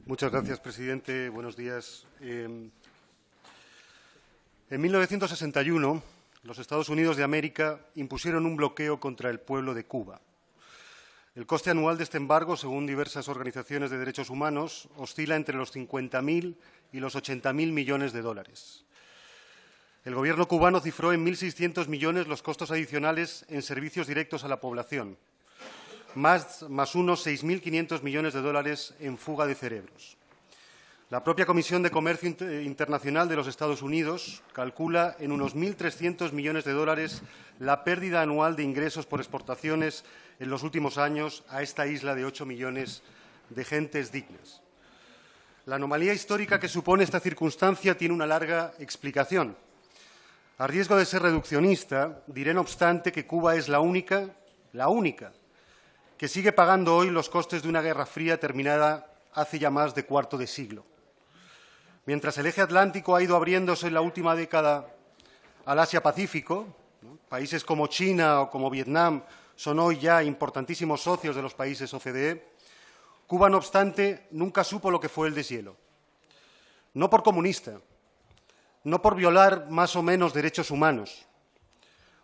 Muchas gracias, presidente. Buenos días. En 1961, los Estados Unidos de América impusieron un bloqueo contra el pueblo de Cuba. El coste anual de este embargo, según diversas organizaciones de derechos humanos, oscila entre los 50.000 y los 80.000 millones de dólares. El Gobierno cubano cifró en 1.600 millones los costos adicionales en servicios directos a la población, más unos 6.500 millones de dólares en fuga de cerebros. La propia Comisión de Comercio Internacional de los Estados Unidos calcula en unos 1.300 millones de dólares la pérdida anual de ingresos por exportaciones en los últimos años a esta isla de 8 millones de gentes dignas. La anomalía histórica que supone esta circunstancia tiene una larga explicación. A riesgo de ser reduccionista, diré, no obstante, que Cuba es la única, que sigue pagando hoy los costes de una guerra fría terminada hace ya más de cuarto de siglo. Mientras el eje atlántico ha ido abriéndose en la última década al Asia-Pacífico, ¿no? Países como China o como Vietnam son hoy ya importantísimos socios de los países OCDE, Cuba, no obstante, nunca supo lo que fue el deshielo. No por comunista, no por violar más o menos derechos humanos.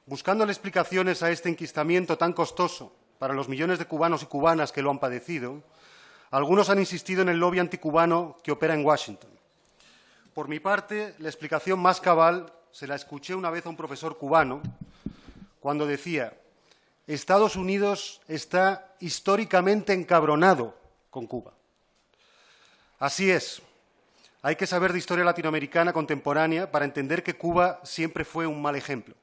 Buscándole explicaciones a este enquistamiento tan costoso para los millones de cubanos y cubanas que lo han padecido, algunos han insistido en el lobby anticubano que opera en Washington. Por mi parte, la explicación más cabal se la escuché una vez a un profesor cubano cuando decía: Estados Unidos está históricamente encabronado con Cuba. Así es. Hay que saber de historia latinoamericana contemporánea para entender que Cuba siempre fue un mal ejemplo.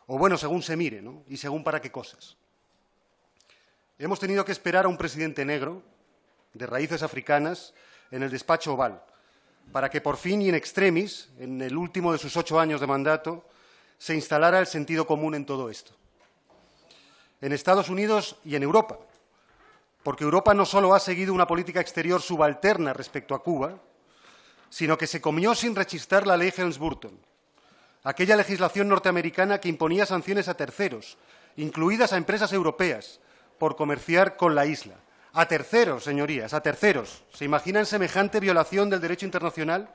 O bueno, según se mire, ¿no? Y según para qué cosas. Hemos tenido que esperar a un presidente negro, de raíces africanas, en el despacho Oval, para que por fin y in extremis, en el último de sus 8 años de mandato, se instalara el sentido común en todo esto. En Estados Unidos y en Europa, porque Europa no solo ha seguido una política exterior subalterna respecto a Cuba, sino que se comió sin rechistar la ley Helms-Burton, aquella legislación norteamericana que imponía sanciones a terceros, incluidas a empresas europeas, por comerciar con la isla. A terceros, señorías, a terceros. ¿Se imaginan semejante violación del derecho internacional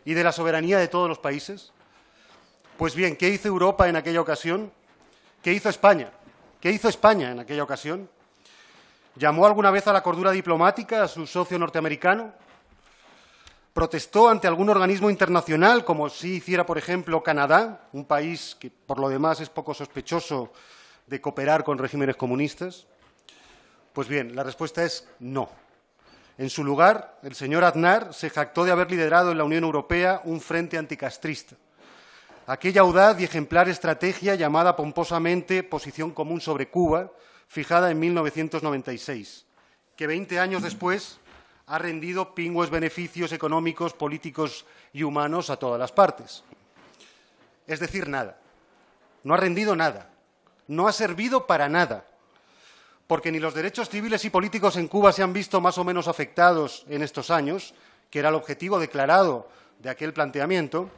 y de la soberanía de todos los países? Pues bien, ¿qué hizo Europa en aquella ocasión? ¿Qué hizo España? ¿Qué hizo España en aquella ocasión? ¿Llamó alguna vez a la cordura diplomática a su socio norteamericano? ¿Protestó ante algún organismo internacional, como si hiciera, por ejemplo, Canadá, un país que, por lo demás, es poco sospechoso de cooperar con regímenes comunistas? Pues bien, la respuesta es no. En su lugar, el señor Aznar se jactó de haber liderado en la Unión Europea un frente anticastrista. Aquella audaz y ejemplar estrategia llamada pomposamente Posición Común sobre Cuba, fijada en 1996, que 20 años después ha rendido pingües beneficios económicos, políticos y humanos a todas las partes. Es decir, nada. No ha rendido nada. No ha servido para nada. Porque ni los derechos civiles y políticos en Cuba se han visto más o menos afectados en estos años, que era el objetivo declarado de aquel planteamiento,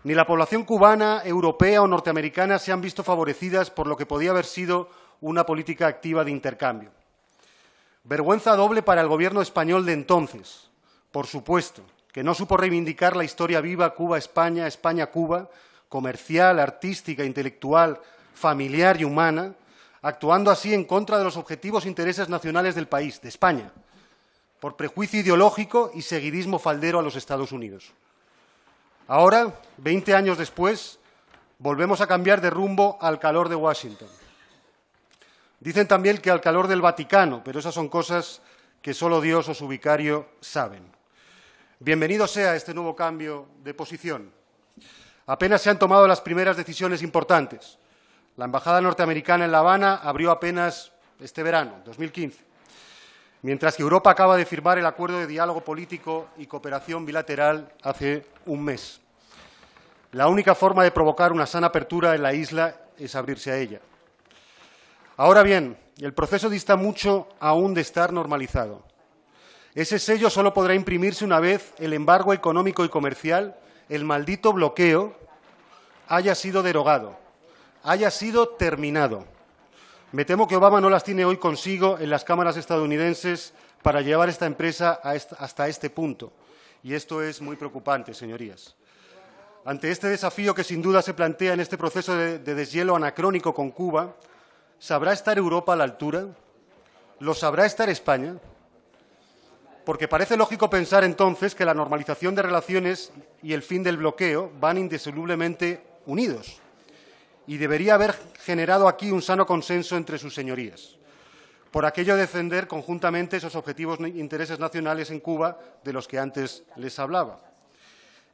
ni la población cubana, europea o norteamericana se han visto favorecidas por lo que podía haber sido una política activa de intercambio. Vergüenza doble para el Gobierno español de entonces, por supuesto, que no supo reivindicar la historia viva Cuba-España, España-Cuba, comercial, artística, intelectual, familiar y humana, actuando así en contra de los objetivos e intereses nacionales del país, de España, por prejuicio ideológico y seguidismo faldero a los Estados Unidos. Ahora, 20 años después, volvemos a cambiar de rumbo al calor de Washington. Dicen también que al calor del Vaticano, pero esas son cosas que solo Dios o su vicario saben. Bienvenido sea este nuevo cambio de posición. Apenas se han tomado las primeras decisiones importantes. La embajada norteamericana en La Habana abrió apenas este verano, 2015, mientras que Europa acaba de firmar el acuerdo de diálogo político y cooperación bilateral hace un mes. La única forma de provocar una sana apertura en la isla es abrirse a ella. Ahora bien, el proceso dista mucho aún de estar normalizado. Ese sello solo podrá imprimirse una vez el embargo económico y comercial, el maldito bloqueo, haya sido derogado, haya sido terminado. Me temo que Obama no las tiene hoy consigo en las cámaras estadounidenses para llevar esta empresa hasta este punto. Y esto es muy preocupante, señorías. Ante este desafío que sin duda se plantea en este proceso de deshielo anacrónico con Cuba, ¿sabrá estar Europa a la altura? ¿Lo sabrá estar España? Porque parece lógico pensar entonces que la normalización de relaciones y el fin del bloqueo van indisolublemente unidos y debería haber generado aquí un sano consenso entre sus señorías, por aquello de defender conjuntamente esos objetivos e intereses nacionales en Cuba de los que antes les hablaba.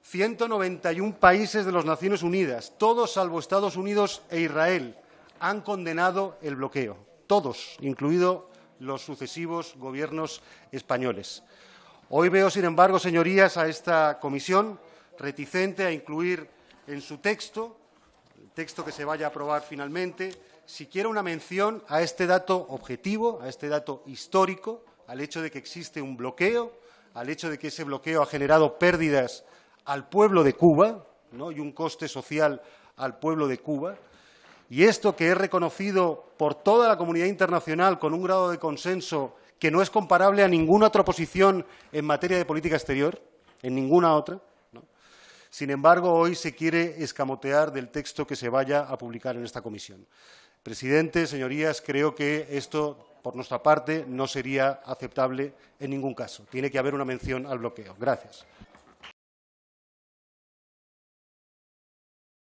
191 países de las Naciones Unidas, todos salvo Estados Unidos e Israel, han condenado el bloqueo, todos, incluidos los sucesivos gobiernos españoles. Hoy veo, sin embargo, señorías, a esta comisión reticente a incluir en su texto, el texto que se vaya a aprobar finalmente, siquiera una mención a este dato objetivo, a este dato histórico, al hecho de que existe un bloqueo, al hecho de que ese bloqueo ha generado pérdidas al pueblo de Cuba, ¿no?, y un coste social al pueblo de Cuba. Y esto, que es reconocido por toda la comunidad internacional con un grado de consenso que no es comparable a ninguna otra posición en materia de política exterior, en ninguna otra, ¿no? Sin embargo, hoy se quiere escamotear del texto que se vaya a publicar en esta comisión. Presidente, señorías, creo que esto, por nuestra parte, no sería aceptable en ningún caso. Tiene que haber una mención al bloqueo. Gracias.